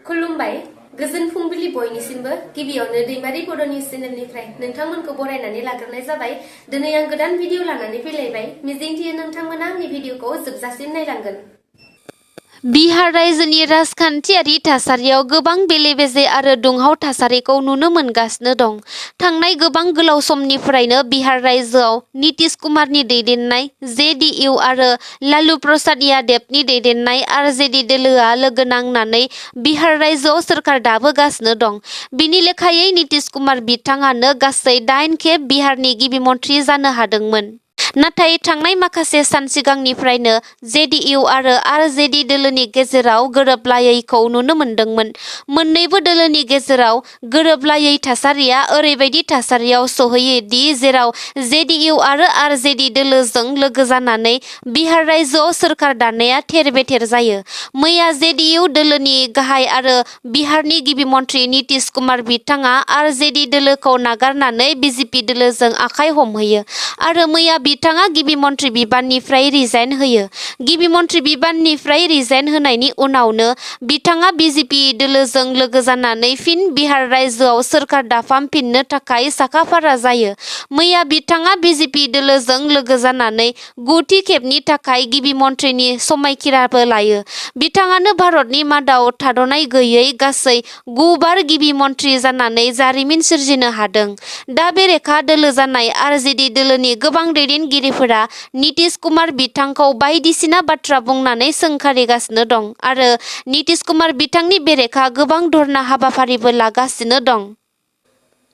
खुलुमबाय गोजोन फुंबिलि बयनिसिमबो गिबियावनो दैमारि बड' निउस चेनेलनिफ्राय नोंथांमोनखौ बरायनानै लाग्रोनाय जाबाय। दिनै आं गोदान भिडिअ लानानै फैलायबाय। मिजिंथियो नोंथांमोना आंनि भिडिअखौ जोबजासिम नायलांगोन। बिहार रायजोनि राजखान्थियारि थासारियाव गोबां बेले-बेजे आरो दुंहाव थासारिखौ नुनो मोनगासिनो दं। थांनाय गोबां गोलाव समनिफ्रायनो बिहार रायजोआव नीतीश कुमारनि दैदेननाय जेडीयू आरो लालु प्रसाद यादवनि दैदेननाय आरजेडी दोलोआ लोगो नांनानै बिहार रायजोआव सोरखार दाबोगासिनो दं। बिनि लेखायै नीतीश कुमार बिथाङानो गासै 8 खेब बिहारनि गिबि मन्थ्रि जानो हादोंमोन। नाथाय थांनाय माखासे सान सिगांनिफ्रायनो जेडीयू आरो आरजेडी दोलोनि गेजेराव गोरोबलायैखौ नुनो मोनदोंमोन। मोन्नैबो दोलोनि गेजेराव गोरोबलायै थासारिया ओरैबायदि थासारियाव सौहैयो दि जेराव जेडीयू आरो आरजेडी दोलोजों लोगो जानानै बिहार रायजोआव सोरखार दानाया थेर-बेथेर जायो। मैया जेडीयू दोलोनि गाहाय आरो बिहारनि गिबि मन्थ्रि नीतीश कुमार बिथाङा आरजेडी दोलोखौ नागारनानै बीजेपी दोलोजों आखाइ हमहैयो आरो मैया बिथाङा गिबि मन्थ्रि बिबाननिफ्राय रिजाइन होयो। गिबि मन्थ्रि बिबाननिफ्राय रिजाइन होनायनि उनावनो बिथाङा बीजेपी दोलोजों लोगो जानानै फिन बिहार रायजोआव सोरखार दाफामफिननो थाखाय साखा-फारा जायो। मैया बिथाङा बीजेपी दोलोजों लोगो जानानै 9थि खेबनि थाखाय गिबि मन्थ्रिनि समायखिराबो लायो। बिथाङानो भारतनि मादाव थाद'नाय गैयै गासै 9 बार गिबि मन्थ्रि जानानै जारिमिन सोरजिनो हादों। दा बेरेखा दोलो जानाय आरजेडी दोलोनि गोबां दैदेनगिरिफोरा नीतीश कुमार बिथांखौ बायदिसिना बाथ्रा बुंनानै सोंखारिगासिनो दं आरो नीतीश कुमार बिथांनि बेरेखा गोबां धरना हाबाफारिबो लागासिनो दं।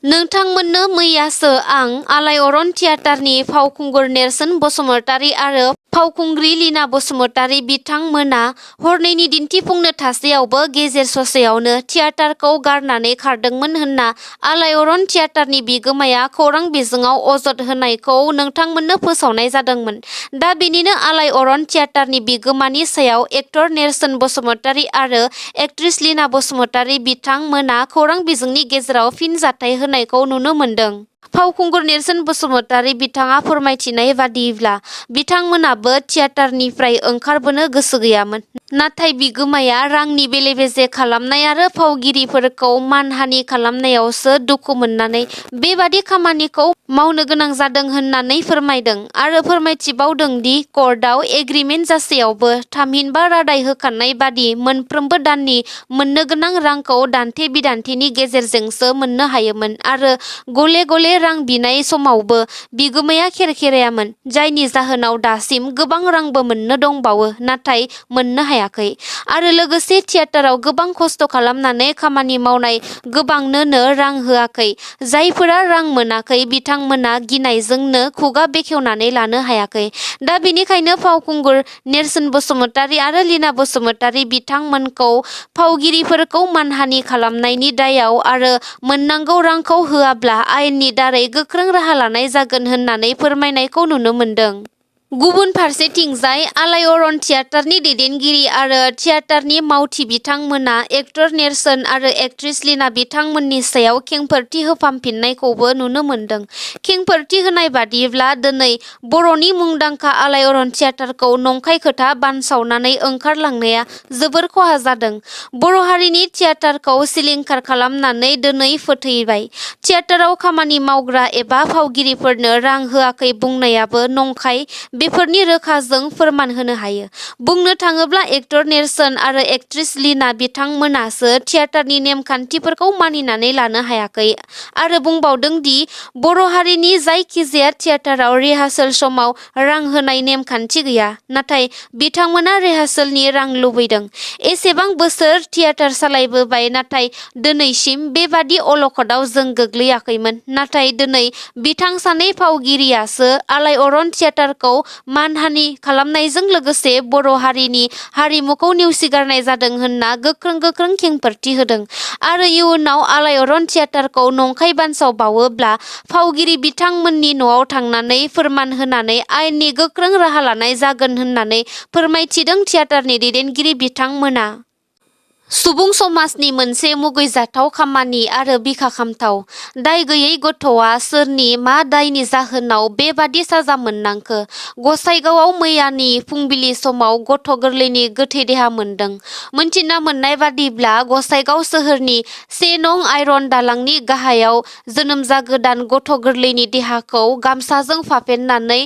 नोंथांमोननो मैयासो आं आलायअरन थियेटारनि फावखुंगुर नेरसोन बसुमतारी आरो फावखुंग्रि लीना बसुमतारी बिथांमोना हरनैनि दिन्थिफुंनो थासेयावबो गेजेर ससेयावनो थियेटारखौ गारनानै खारदोंमोन होनना आलायअरन थियेटारनि बिगोमाया खौरां बिजोङाव अजद होनायखौ नोंथांमोननो फोसावनाय जादोंमोन। दा बेनिनो आलायअरन थियेटारनि बिगोमानि सायाव एक्टर नेरसोन बसुमतारी आरो एक्ट्रेस लीना बसुमतारी बिथांमोना खौरां बिजोंनि गेजेराव फिनजाथाय होनायखौ नुनो मोन्दों। फावखुंगुर नेरसोन बसुमतारी बिथाङा फोरमायथिनाय बादिब्ला बिथांमोनाबो थियेटारनिफ्राय ओंखारबोनो गोसो गैयामोन। नाथाय बिगोमाया रांनि बेले-बेजे खालामनाय आरो फावगिरिफोरखौ मानहानि खालामनायावसो दुखु मोननानै बेबादि खामानिखौ मावनो गोनां जादों होननानै फोरमायदों आरो फोरमायथिबावदों दि कर्टआव एग्रिमेन्ट जासेयावबो थामहिनबा रादाय होखानाय बादि मोनफ्रोमबो दाननि मोननो गोनां रांखौ दान्थे-बिदान्थेनि गेजेरजोंसो मोननो हायोमोन आरो गले-गले रां बिनाय समावबो बिगोमाया खेरखेरायामोन, जायनि जाहोनाव दासिम गोबां रांबो मोननो दंबावो नाथाय मोननो हायाखै। आरो लोगोसे थियेटाराव गोबां खस्थ' खालामनानै खामानि मावनाय गोबांनोनो रां होआखै। जायफोरा रां मोनाखै बिथांमोना गिनायजोंनो खुगा बेखेवनानै लानो हायाखै। दा बेनिखायनो फावखुंगुर नेरसोन बसुमतारी आरो लीना बसुमतारी बिथांमोनखौ फावगिरिफोरखौ मानहानि खालामनायनि दायाव आरो मोननांगौ रांखौ होआब्ला आयेननि दारै गोख्रों राहा लानाय जागोन होननानै फोरमायनायखौ नुनो मोन्दों। गुबुन फारसेथिंजाय आलायअरन थियेटारनि दैदेनगिरि आरो थियेटारनि मावथि बिथांमोना एक्टर नेरसोन आरो एक्ट्रेस लीना बिथांमोननि सायाव खेंफोरथि होफामफिननायखौबो नुनो मोन्दों। खेंफोरथि होनाय बादिब्ला दिनै बर'नि मुंदांखा आलायअरन थियेटारखौ नंखाय खोथा बानसावनानै ओंखारलांनाया जोबोर खहा जादों। बर' हारिनि थियेटारखौ सिलिंखार खालामनानै दिनै फोथैबाय। थियेटाराव खामानि मावग्रा एबा फावगिरिफोरनो रां होआखै बुंनायाबो नंखाय। बेफोरनि रोखा जों फोरमान होनो हायो। बुंनो थाङोब्ला एक्टर नेरसोन आरो एक्ट्रेस लीना बिथांमोनासो थियेटारनि नेमखान्थिफोरखौ मानिनानै लानो हायाखै आरो बुंबावदों दि बर' हारिनि जायखिजाया थियेटाराव रिहार्सेल समाव रां होनाय नेमखान्थि गैया। नाथाय बिथांमोना रिहार्सेलनि रां लुबैदों। एसेबां बोसोर थियेटार सालायबोबाय नाथाय दिनैसिम बेबादि अलखदाव जों गोग्लैयाखैमोन। नाथाय दिनै बिथां सानै फावगिरियासो आलायअरन थियेटारखौ मानहानि खालामनायजों लोगोसे बर' हारिनि हारिमुखौ नेवसिगारनाय जादों होनना गोख्रों खेंफोरथि होदों आरो इयुनाव आलायअरन थियेटारखौ नंखाय बानसावबावोब्ला फावगिरि बिथांमोननि न'आव थांनानै फोरमान होनानै आयेननि गोख्रों राहा लानाय जागोन होननानै फोरमायथिदों थियेटारनि दैदेनगिरि बिथांमोना। सुबुं समाजनि मोनसे मुगैजाथाव खामानि आरो बिखा खामथाव। दाय गैयै गथ'आ सोरनि मा दायनि जाहोनाव बेबादि साजा मोननांखो? गसाइगावआव मैयानि फुंबिलि समाव गथ' गोरलैनि गोथै देहा मोनदों। मोनथिना मोननाय बादिब्ला गसाइगाव सोहोरनि 1 नं आइरन दालांनि गाहायाव जोनोम जागोदान गथ' गोरलैनि देहाखौ गामसाजों फाफेननानै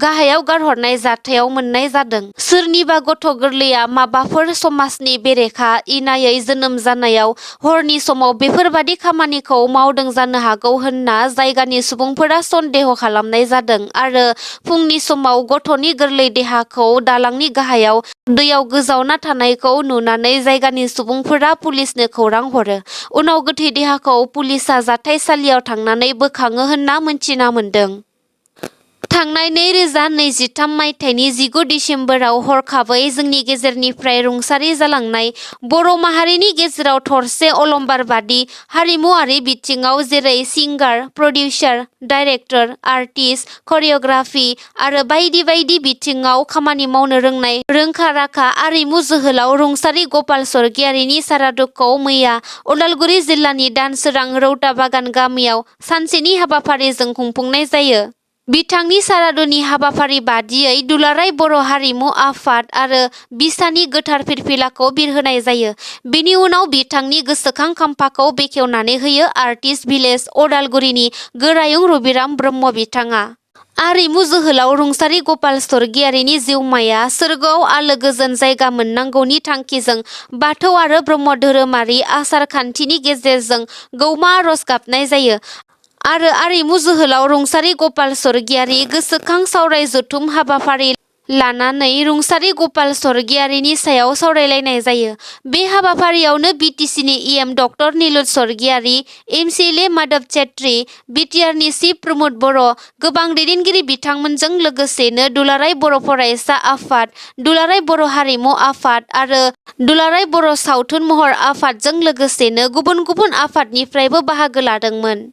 गाहायाव गारहरनाय जाथायाव मोननाय जादों। सोरनिबा गथ' गोरलैया माबाफोर समाजनि बेरेखा इनायै जोनोम जानायाव हरनि समाव बेफोरबादि खामानिखौ मावदों जानो हागौ होनना जायगानि सुबुंफोरा सन्देह खालामनाय जादों आरो फुंनि समाव गथ'नि गोरलै देहाखौ दालांनि गाहायाव दैयाव गोजावना थानायखौ नुनानै जायगानि सुबुंफोरा पुलिसनो खौरां हरो। उनाव गोथै देहाखौ पुलिसआ जाथाइसालियाव थांनानै बोखाङो होनना मोनथिना मोनदों। थांनाय 2023 मायथाइनि 19 दिसेम्बराव हरखाबै जोंनि गेजेरनिफ्राय रुंसारि जालांनाय बर' माहारिनि गेजेराव थरसे अलंबार बादि हारिमुआरि बिथिङाव जेरै सिंगार, प्रडिउसार, डाइरेक्टर, आर्टिस्ट, करिय'ग्राफि आरो बायदि बायदि बिथिङाव खामानि मावनो रोंनाय रोंखा-राखा आरिमु जोहोलाव रुंसारि गपाल स्वर्गियारिनि सारादुखौ मैया उदालगुरि जिल्लानि दानसोरां रौता बागान गामियाव सानसेनि हाबाफारिजों खुंफुंनाय जायो। बिथांनि सारादुनि हाबाफारि बादियै दुलाराय बर' हारिमु आफाद आरो बिसानि गोथार फिरफिलाखौ बिरहोनाय जायो। बेनि उनाव बिथांनि गोसोखां खाम्फाखौ बेखेवनानै होयो आर्टिस्ट भिलेज अदालगुरिनि गोरायुं रबिराम ब्रह्म बिथाङा। आरिमु जोहोलाव रुंसारि गपाल स्वर्गियारिनि जिउमाया सोरगोआव आलो गोजोन जायगा मोननांगौनि थांखिजों बाथौ आरो ब्रह्म धोरोमारि आसार खान्थिनि गेजेरजों गौमा आरज गाबनाय जायो आरो आरिमु जोहोलाव रुंसारि गपाल स्वर्गियारि गोसोखां सावराय जथुम हाबाफारि लानानै रुंसारि गपाल स्वर्गियारिनि सायाव सावरायलायनाय जायो। बे हाबाफारियावनो बिटिसिनि EM doctor Nilut Swargiary, MCLA Madhav Chetri, बिटिआरनि चिफ प्रमद बर', गोबां दैदेनगिरि बिथांमोनजों लोगोसेनो दुलाराय बर' फरायसा आफाद, दुलाराय बर' हारिमु आफाद आरो दुलाराय बर' सावथुन महर आफादजों लोगोसेनो गुबुन गुबुन आफादनिफ्रायबो बाहागो लादोंमोन।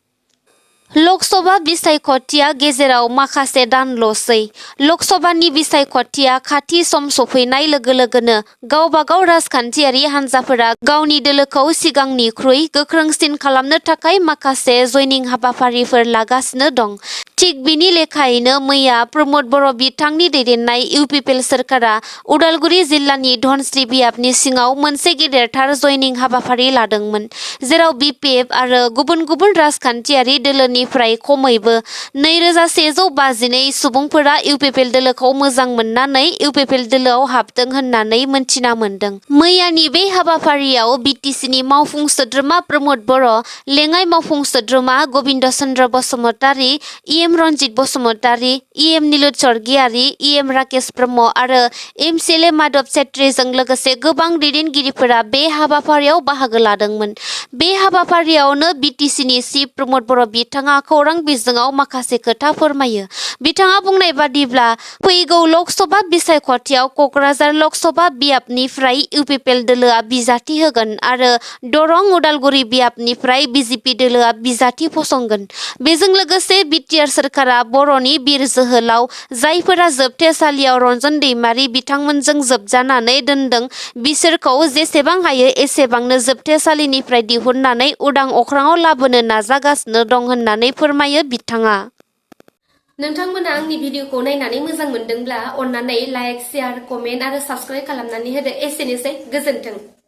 लकसभा बिसायख'थिया गेजेराव माखासे दानल'सै। लकसभानि बिसायख'थिया खाथि सम सफैनाय लोगो लोगोनो गावबागाव राजखान्थियारि हान्जाफोरा गावनि दोलोखौ सिगांनिख्रुइ गोख्रोंसिन खालामनो थाखाय माखासे जयनिं हाबाफारिफोर लागासिनो दं। थिग बिनि लेखायैनो मैया प्रमद बर' बिथांनि दैदेननाय UPPL सोरखारा उदालगुरि जिल्लानि धनस्री बियाबनि सिङाव मोनसे गेदेरथार जयनिं हाबाफारि लादोंमोन, जेराव BPF आरो गुबुन गुबुन राजखान्थियारि दोलोनिफ्राय खमैबो 2152 सुबुंफोरा UPPL दोलोखौ मोजां मोननानै UPPL दोलोआव हाबदों होननानै मोनथिना मोनदों। मैयानि बे हाबाफारियाव बिटिसिनि मावफुं सोद्रोमा प्रमद बर', लेङाइ मावफुं सोद्रोमा Gobinda Chandra Basumatary, EM Ranjit Basumatary, EM Nilut Swargiary, EM Rakesh Brahma आरो एमसिएलए माधव चेत्रीजों लोगोसे गोबां दैदेनगिरिफोरा बे हाबाफारियाव बाहागो लादोंमोन। बे हाबाफारियावनो बिटिसिनि चिफ प्रमद बर' बिथाङा खौरां बिजोङाव माखासे खोथा फोरमायो। बिथाङा बुंनाय बादिब्ला फैगौ लकसभा बिसायख'थियाव क'क्राझार लकसभा बियाबनिफ्राय UPPL दोलोआ बिजाथि होगोन आरो दरं उदालगुरि बियाबनिफ्राय BJP दोलोआ बिजाथि फसंगोन। बेजों लोगोसे बिटिआर सोरखारा बर'नि बिर जोहोलाव जायफोरा जोबथेसालियाव रन्जन दैमारि बिथांमोनजों जोबजानानै दोनदों बिसोरखौ जेसेबां हायो एसेबांनो जोबथेसालिनिफ्राय दिहुननानै उदां अख्राङाव लाबोनो नाजागासिनो दं होननानै फोरमायो बिथाङा। नोंथांमोना आंनि भिडिअखौ नायनानै मोजां मोनदोंब्ला अन्नानै लाइक, शेयार, कमेन्ट आरो साबस्क्राइब खालामनानै होदो। एसेनोसै, गोजोन्थों।